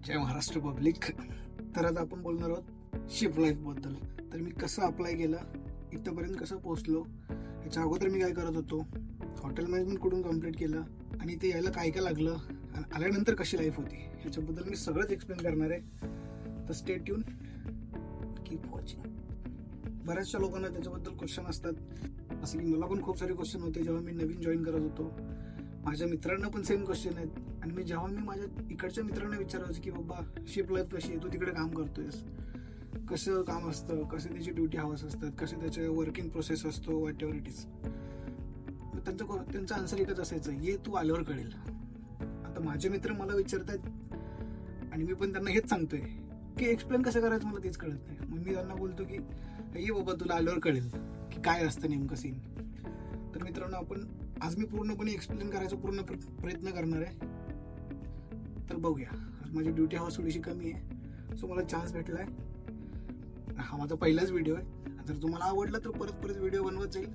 जय Maharashtra public. तर आता आपण बोलणार आहोत शिप लाईफ बद्दल. तर मी कसं अप्लाय केलं, इथंपर्यंत कसं पोहोचलो, याच्या अगोदर मी काय करत होतो, हॉटेल मॅनेजमेंट कुठून कम्प्लीट केलं आणि ते यायला काय काय लागलं आणि आल्यानंतर कशी लाईफ होती, ह्याच्याबद्दल मी सगळंच एक्सप्लेन करणार आहे. तर स्टे ट्यून, कीप वॉचिंग. बऱ्याचशा लोकांना त्याच्याबद्दल क्वेश्चन असतात, असं की मला पण खूप सारे क्वेश्चन होते जेव्हा मी नवीन जॉईन करत होतो. माझ्या मित्रांना पण सेम क्वेश्चन आहेत. आणि जेव्हा मी माझ्या इकडच्या मित्रांना विचारायचं की बाबा शिप लाईफ कशी आहे, तू तिकडे काम करतोयस, कसं काम असतं, कसं त्याची ड्युटी हावर्स असतात, कसं त्याचे वर्किंग प्रोसेस असतो, वॉट एव्हर इट इज, त्यांचा आन्सर एकच असायचं, ये तू आल्यावर कळेल. आता माझे मित्र मला विचारतात आणि मी पण त्यांना हेच सांगतोय की एक्सप्लेन कसं करायचं मला तेच कळत नाही. मग मी त्यांना बोलतो की ये बाबा तुला आल्यावर कळेल की काय असतं नेमकं सीन. तर मित्रांनो, आपण आज मी पूर्णपणे एक्सप्लेन करायचा पूर्ण प्रयत्न करणार आहे. तर बघूया. आज माझी ड्युटी हावर्स थोडीशी कमी आहे, सो मला चान्स भेटला आहे. हा माझा पहिलाच व्हिडिओ आहे. जर तुम्हाला आवडला तर परत परत व्हिडिओ बनवत जाईल.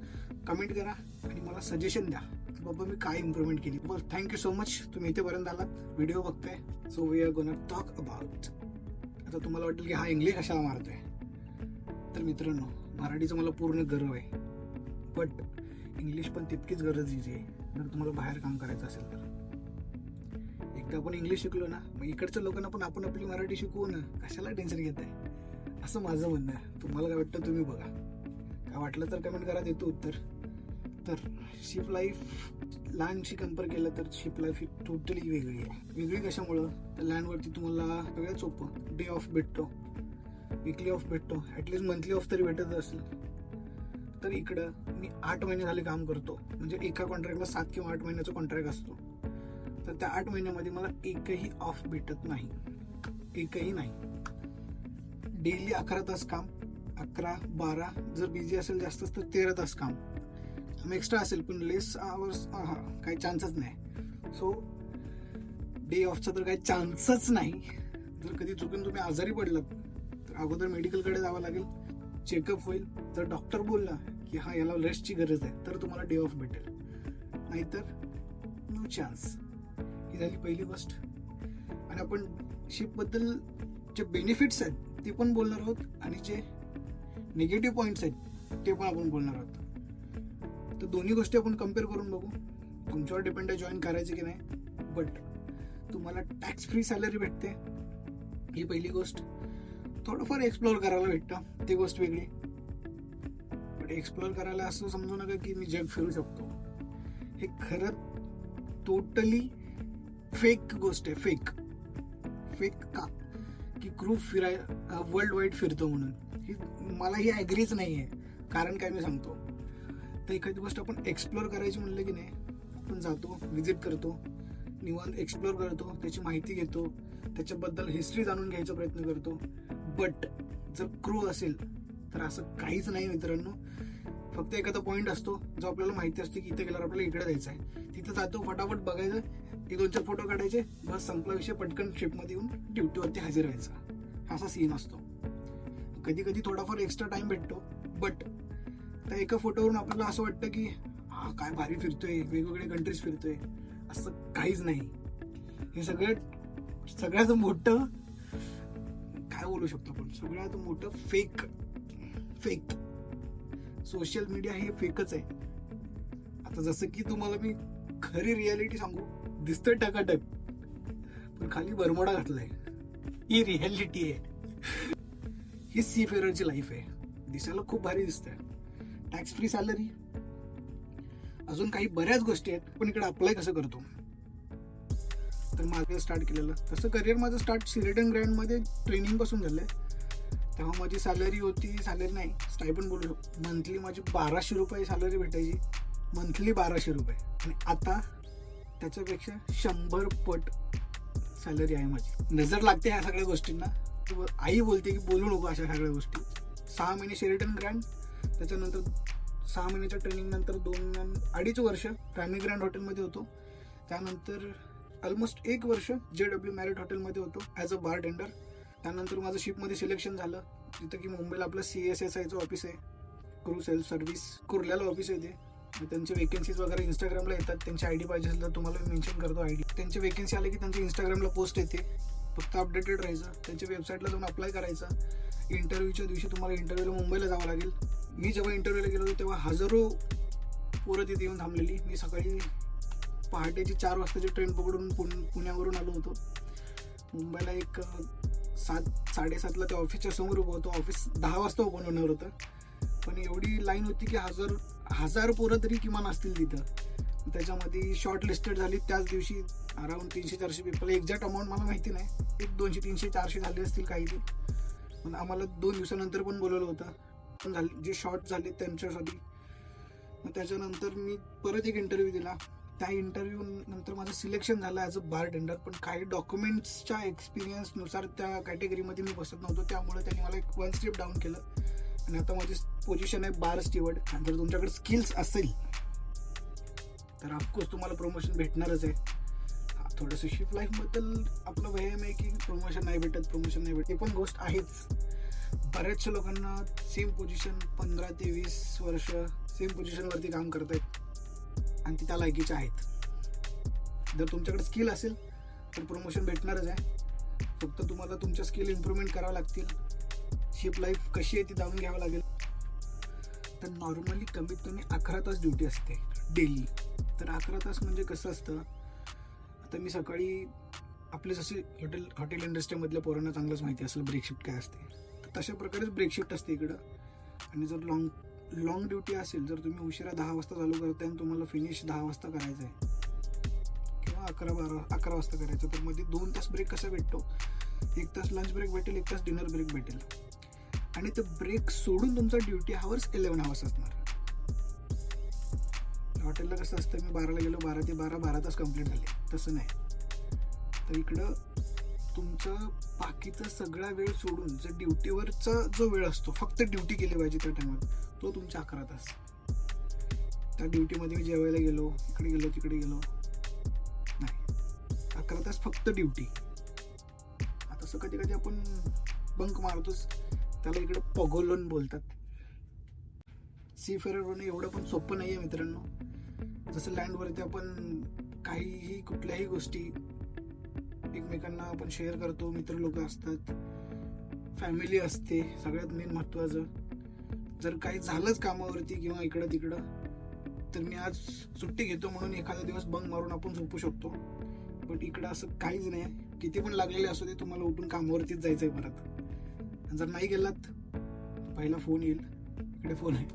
कमेंट करा आणि मला सजेशन द्या की बाबा मी काय इम्प्रूव्हमेंट केली. बस थँक्यू सो मच, तुम्ही इथेपर्यंत आलात, व्हिडिओ बघताय. So we are gonna talk about. आता तुम्हाला वाटेल की हा इंग्लिश कशाला मारतोय. तर मित्रांनो, मराठीचं मला पूर्ण गर्व आहे, बट इंग्लिश पण तितकीच गरजेची आहे जर तुम्हाला बाहेर काम करायचं असेल तर. एकदा आपण इंग्लिश शिकलो ना, मग इकडच्या लोकांना पण आपण आपली मराठी शिकवू ना, कशाला टेन्शन घेत आहे, असं माझं म्हणणं आहे. तुम्हाला काय वाटतं तुम्ही बघा. काय वाटलं तर कमेंट करा, देतो उत्तर. तर शिप लाईफ लँडशी कम्पेअर केलं तर शिप लाईफ ही टोटली वेगळी आहे. वेगळी कशामुळं, तर लँडवरती तुम्हाला सगळ्यात सोपं डे ऑफ भेटतो, वीकली ऑफ भेटतो, ॲटलिस्ट मंथली ऑफ तरी भेटत असेल. तर इकडं मी 8 महिने झाले काम करतो, म्हणजे एका कॉन्ट्रॅक्टला 7 किंवा 8 महिन्याचा कॉन्ट्रॅक्ट असतो. तर त्या 8 महिन्यामध्ये मला एकही ऑफ भेटत नाही, एकही नाही. डेली 11 तास काम, 11-12, जर बिझी असेल जास्त तर 13 तास काम. एक्स्ट्रा असेल पण लेस आवर्स काही चान्सच नाही. सो डे ऑफचा तर काही चान्सच नाही. जर कधी चुकून तुम्ही आजारी पडलात तर अगोदर मेडिकलकडे जावं लागेल, चेकअप होईल. जर डॉक्टर बोलला की हा याला रेस्टची गरज आहे तर तुम्हाला डे ऑफ भेटेल, नाहीतर नो चान्स. ही झाली पहिली गोष्ट. आणि आपण शिपबद्दल जे बेनिफिट्स आहेत ते पण बोलणार आहोत आणि जे निगेटिव्ह पॉईंट्स आहेत ते पण आपण बोलणार आहोत. तर दोन्ही गोष्टी आपण कम्पेअर करून बघू. तुमच्यावर डिपेंड आहे जॉईन करायचे की नाही. बट तुम्हाला टॅक्स फ्री सॅलरी भेटते, ही पहिली गोष्ट. थोडंफार एक्सप्लोअर करायला भेटतं, ती गोष्ट वेगळी. बट एक्सप्लोअर करायला असं समजू नका की मी जग फिरू शकतो. हे खरं टोटली फेक गोष्ट आहे. फेक का की क्रू वर्ल्ड वाईड फिरतो म्हणून ही मला ही ॲग्रीच नाही आहे. कारण काय मी सांगतो. तर एखादी गोष्ट आपण एक्सप्लोअर करायची म्हणलं की नाही, आपण जातो, व्हिजिट करतो, निवांत एक्सप्लोअर करतो, त्याची माहिती घेतो, त्याच्याबद्दल हिस्ट्री जाणून घ्यायचा प्रयत्न करतो. बट जर क्रू असेल तर असं काहीच नाही मित्रांनो. फक्त एखादा पॉईंट असतो जो आपल्याला माहिती असते की इथे गेल्यावर आपल्याला इकडे जायचं आहे, तिथं जातो, फटाफट बघायचं, 1-2 फोटो काढायचे, बस संपला विषय, पटकन शिपमध्ये येऊन ड्युटीवरती हजर व्हायचा. असा सीन असतो. कधी कधी थोडाफार एक्स्ट्रा टाइम भेटतो, बट त्या एका फोटोवरून आपल्याला असं वाटतं की हा काय भारी फिरतोय, वेगवेगळे कंट्रीज फिरतोय. असं काहीच नाही. हे सगळ्यात मोठं काय बोलू शकतो आपण, सगळ्यात मोठं फेक. सोशल मीडिया हे फेकच आहे. आता जसं की तुम्हाला मी खरी रियालिटी सांगू, दिसतोय टकाटक पण खाली बरमोडा घातलाय, ही रियालिटी आहे. ही सी फेअरची लाईफ आहे. दिसायला खूप भारी दिसतंय, टॅक्स फ्री सॅलरी, अजून काही बऱ्याच गोष्टी आहेत. पण इकडे अप्लाय कसं करतो, तर माझं स्टार्ट केलेलं तसं करिअर माझं स्टार्ट शेरिटन ग्रँडमध्ये ट्रेनिंग पासून झालंय. तेव्हा माझी सॅलरी होती, सॅलरी नाही स्टायपंड बोलू शकतो, मंथली माझी 1200 रुपये सॅलरी भेटायची, मंथली 1200 रुपये. आणि आता त्याच्यापेक्षा 100 पट सॅलरी आहे माझी. नजर लागते ह्या सगळ्या गोष्टींना. आई बोलते की बोलू नको अशा सगळ्या गोष्टी. 6 महिने शेरिटन ग्रँड, त्याच्यानंतर 6 महिन्याच्या ट्रेनिंग नंतर 2-2.5 वर्ष फॅमिली ग्रँड हॉटेलमध्ये होतो. त्यानंतर ऑलमोस्ट 1 वर्ष JW मॅरिट हॉटेलमध्ये होतो ॲज अ बार टेंडर. त्यानंतर माझं शिपमध्ये सिलेक्शन झालं, तिथं की मुंबईला आपलं CSSIचं ऑफिस आहे, क्रू सेल्फ सर्व्हिस, कुर्ल्याला ऑफिस आहे ते. त्यांचे वेकेन्सीज वगैरे इंस्टाग्रामला येतात. त्यांची ID पाहिजे असेल तर तुम्हाला मेन्शन करतो ID. त्यांची वेकेन्सी आली की त्यांची इंस्टाग्रामला पोस्ट येते फक्त अपडेटेड राहायचं, त्यांच्या वेबसाईटला जाऊन अप्लाय करायचं. इंटरव्ह्यूच्या दिवशी तुम्हाला इंटरव्ह्यूला मुंबईला जावं लागेल. मी जेव्हा इंटरव्ह्यूला गेलो होतो तेव्हा हजारो पोरं तिथे येऊन थांबलेली. मी सकाळी पहाटेची 4 वाजताची ट्रेन पकडून पुण्यावरून आलो होतो. मुंबईला एक 7-7:30ला त्या ऑफिसच्या समोर उभं होतो. ऑफिस 10 वाजता ओपन होणार होतं, पण एवढी लाईन होती की हजार पोरं तरी किमान असतील तिथं. त्याच्यामध्ये शॉर्ट लिस्टेड झाली त्याच दिवशी अराउंड 300-400 पीपल. एक्झॅक्ट अमाऊंट मला माहिती नाही, एक 200-300-400 झाले असतील काही ते. पण आम्हाला 2 दिवसानंतर पण बोलवलं होतं, पण झाले जे शॉर्ट झाले त्यांच्यासाठी. मग त्याच्यानंतर मी परत एक इंटरव्ह्यू दिला. त्या इंटरव्ह्यू नंतर माझं सिलेक्शन झालं ॲज अ बारटेंडर, पण काही डॉक्युमेंट्सच्या एक्सपिरियन्सनुसार त्या कॅटेगरीमध्ये मी बसत नव्हतो. त्यामुळे त्यांनी मला एक 1 स्टेप डाऊन केलं आणि आता माझी पोझिशन आहे बार स्टीवर्ड. आणि जर तुमच्याकडे स्किल्स असेल तर ऑफकोर्स तुम्हाला प्रमोशन भेटणारच आहे. थोडंसं शिफ्ट लाईफबद्दल आपलं वहम आहे की प्रमोशन नाही भेटत, हे पण गोष्ट आहेच. बऱ्याचशा लोकांना सेम पोझिशन 15 ते 20 वर्ष सेम पोझिशनवरती काम करत आहेत आणि ती त्या लायकीच्या आहेत. जर तुमच्याकडे स्किल असेल तर प्रमोशन भेटणारच आहे. फक्त तुम्हाला तुमच्या स्किल इम्प्रूव्हमेंट करावं लागतील. शिफ्ट लाईफ कशी आहे ती जाणून घ्यावं लागेल. तर नॉर्मली कमीत कमी 11 तास ड्युटी असते डेली. तर 11 तास म्हणजे कसं असतं, आता मी सकाळी आपले जसे हॉटेल इंडस्ट्रीमधल्या पोरांना चांगलंच माहिती असेल ब्रेक शिफ्ट काय असते, तर तशा प्रकारेच ब्रेक शिफ्ट असते इकडं. आणि जर लॉंग ड्युटी असेल, जर तुम्ही उशिरा 10 वाजता चालू करताय आणि तुम्हाला फिनिश 10 वाजता करायचं आहे किंवा 11 वाजता करायचं, तर मध्ये 2 तास ब्रेक कसा भेटतो, 1 तास लंच ब्रेक भेटेल, 1 तास डिनर ब्रेक भेटेल. आणि ते ब्रेक सोडून तुमचा ड्युटी हावर्स 11 आवर्स असणार. हॉटेलला कसं असतं, मी 12ला गेलो, 12 ते 12 तास कंप्लीट झाले, तसं नाही. तर इकडं तुमचं बाकीचा सगळा वेळ सोडून जर ड्युटीवरचा जो वेळ असतो, फक्त ड्युटी केली पाहिजे त्या टायमात, तो तुमचे 11 तास. त्या ड्युटीमध्ये मी जेवायला गेलो, इकडे गेलो, तिकडे गेलो नाही, 11 तास फक्त ड्युटी. आता असं कधी कधी आपण बंक मारतोच, त्याला इकडे पगोलन बोलतात. सी फेअर होणं एवढं पण सोपं नाही आहे मित्रांनो. जसं लँडवरती आपण कुठल्याही गोष्टी एकमेकांना आपण शेअर करतो, मित्र लोक असतात, फॅमिली असते, सगळ्यात मेन महत्त्वाचं. जर काही झालंच कामावरती किंवा इकडं तिकडं, तर मी आज सुट्टी घेतो म्हणून एखादा दिवस बंक मारून आपण झोपू शकतो. बट इकडं असं काहीच नाही. किती पण लागलेले असू दे, तुम्हाला उठून कामावरतीच जायचं आहे परत. जर नाही गेलात, पहिला फोन येईल, इकडे फोन आहे,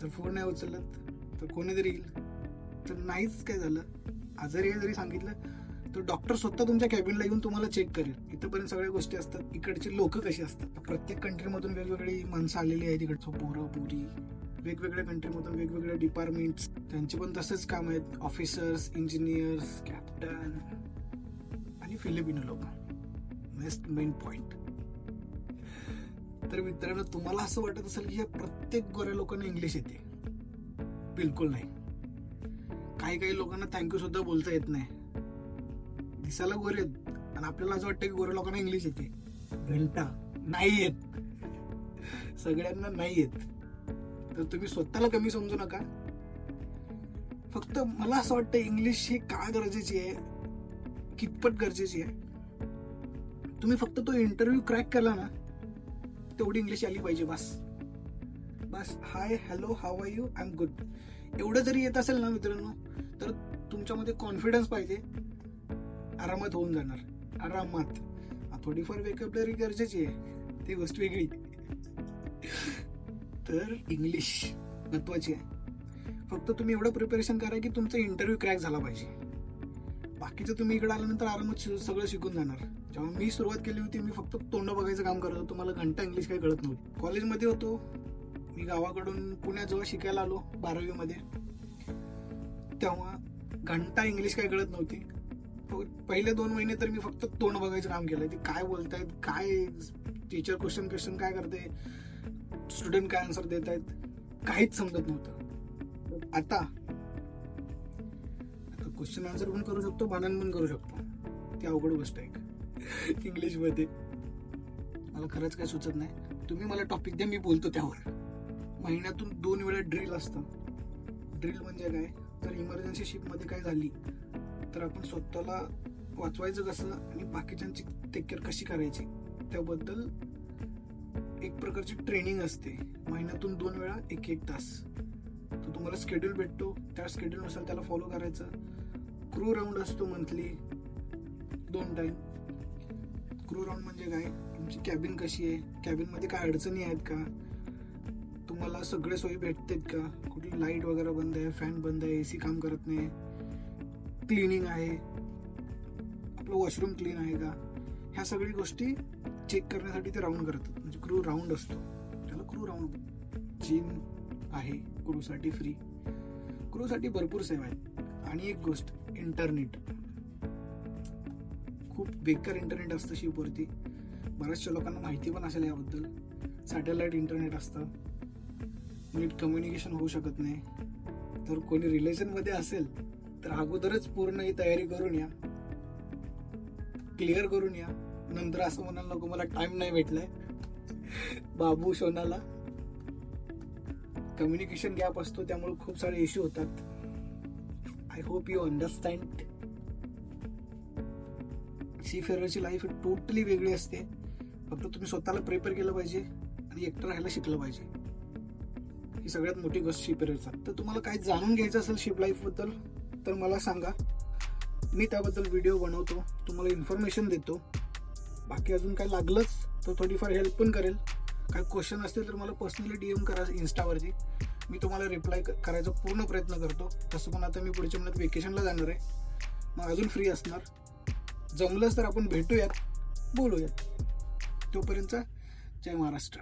तर फोन नाही उचलत तर कोणीतरी येईल. तर नाहीच काय झालं, आजारी आहे जरी सांगितलं तर डॉक्टर स्वतः तुमच्या कॅबिनला येऊन तुम्हाला चेक करेल. इथंपर्यंत सगळ्या गोष्टी असतात. इकडचे लोक कशी असतात, प्रत्येक कंट्रीमधून वेगवेगळी माणसं आलेली आहेत. इकडचं पोरं पोरी वेगवेगळ्या कंट्रीमधून वेगवेगळ्या डिपार्टमेंट्स, त्यांचे पण तसेच काम आहेत. ऑफिसर्स, इंजिनियर्स, कॅप्टन आणि फिलिपिनो लोक. Main point. तर मित्रांनो, तुम्हाला असं वाटत असेल की या प्रत्येक गोऱ्या लोकांना इंग्लिश येते. बिलकुल नाही. काही लोकांना थँक्यू सुद्धा बोलता येत नाही. दिसायला गोरे आहेत आणि आपल्याला असं वाटतं की गोऱ्या लोकांना इंग्लिश येते. घंटा नाही येत, सगळ्यांना नाही येत. तर तुम्ही स्वतःला कमी समजू नका. फक्त मला असं वाटतं इंग्लिश ही का गरजेची आहे, कितपत गरजेची आहे, तुम्ही फक्त तो इंटरव्ह्यू क्रॅक केला ना, तेवढी इंग्लिश आली पाहिजे. बस. Hi, hello, how are you, I am good, एवढं जरी येत असेल ना मित्रांनो, तर तुमच्यामध्ये कॉन्फिडन्स पाहिजे. आरामात होऊन जाणार, आरामात. थोडीफार वेकअपलरी गरजेची आहे, ती गोष्ट वेगळी. तर इंग्लिश महत्वाची आहे. फक्त तुम्ही एवढं प्रिपरेशन करा की तुमचा इंटरव्ह्यू क्रॅक झाला पाहिजे. बाकीचं तुम्ही इकडे आल्यानंतर आरामात सगळं शिकून जाणार. जेव्हा मी सुरुवात केली होती, मी फक्त तोंड बघायचं काम करत होतो. मला घंटा इंग्लिश काही कळत नव्हती. कॉलेजमध्ये होतो मी, गावाकडून पुण्याजवळ शिकायला आलो 12वी मध्ये. तेव्हा घंटा इंग्लिश काही कळत नव्हती. पहिले 2 महिने तर मी फक्त तोंड बघायचं काम केलं. ते काय बोलतायत, काय टीचर क्वेश्चन काय करते, स्टुडंट काय आन्सर देत आहेत, काहीच समजत नव्हतं. आता क्वेश्चन आन्सर पण करू शकतो, भांडण पण करू शकतो. ती अवघड गोष्ट आहे इंग्लिशमध्ये. मला खरंच काय सुचत नाही. तुम्ही मला टॉपिक द्या, मी बोलतो त्यावर. महिन्यातून 2 वेळा ड्रिल असतं. ड्रिल म्हणजे काय, जर इमर्जन्सी शिपमध्ये काय झाली तर आपण स्वतःला वाचवायचं कसं आणि बाकीच्यांची टेक केअर कशी करायची त्याबद्दल एक प्रकारची ट्रेनिंग असते. महिन्यातून 2 वेळा 1-1 तास तो तुम्हाला शेड्यूल भेटतो. त्या शेड्यूलनुसार त्याला फॉलो करायचं. क्रू राऊंड असतो मंथली 2 टाइम. क्रू राऊंड म्हणजे काय, तुमची कॅबिन कशी आहे, कॅबिनमध्ये काय अडचणी आहेत का, तुम्हाला सगळे सोयी भेटतात का, कुठली लाईट वगैरे बंद आहे, फॅन बंद आहे, AC काम करत नाही, क्लिनिंग आहे, आपलं वॉशरूम क्लीन आहे का, ह्या सगळी गोष्टी चेक करण्यासाठी ते राऊंड करतात. म्हणजे क्रू राऊंड असतो, त्याला क्रू राऊंड. जिम आहे क्रूसाठी फ्री. क्रूसाठी भरपूर सेवा आहेत. आणि एक गोष्ट, इंटरनेट. खूप बेकार इंटरनेट असतं शिपवरती. बऱ्याचशा लोकांना माहिती पण असेल याबद्दल. सॅटेलाइट इंटरनेट असतं, नीट कम्युनिकेशन होऊ शकत नाही. तर कोणी रिलेशनमध्ये असेल तर अगोदरच पूर्ण ही तयारी करून या, क्लिअर करून या. नंतर असं म्हणायला नको मला टाइम नाही भेटलाय. बाबू सोनाला कम्युनिकेशन गॅप असतो, त्यामुळे खूप सारे इश्यू होतात. I hope you understand. सीफेअरची लाईफ टोटली वेगळी असते. फक्त तुम्ही स्वतःला प्रिपेअर केलं पाहिजे आणि एकटं राहायला शिकलं पाहिजे. ही सगळ्यात मोठी गोष्ट शिपरेचा. तर तुम्हाला काही जाणून घ्यायचं असेल शिप लाईफ बद्दल तर मला सांगा, मी त्याबद्दल व्हिडिओ बनवतो, तुम्हाला इन्फॉर्मेशन देतो. बाकी अजून काय लागलंच तर थोडीफार हेल्प पण करेल. काही क्वेश्चन असतील तर मला पर्सनली DM करा इन्स्टावरती. मी तुम्हाला रिप्लाय करायचा पूर्ण प्रयत्न करतो. तसं पण आता मी पुढच्या महिन्यात वेकेशनला जाणार आहे, मग अजून फ्री असणार. जमलंच तर आपण भेटूयात, बोलूयात. तोपर्यंत जय महाराष्ट्र.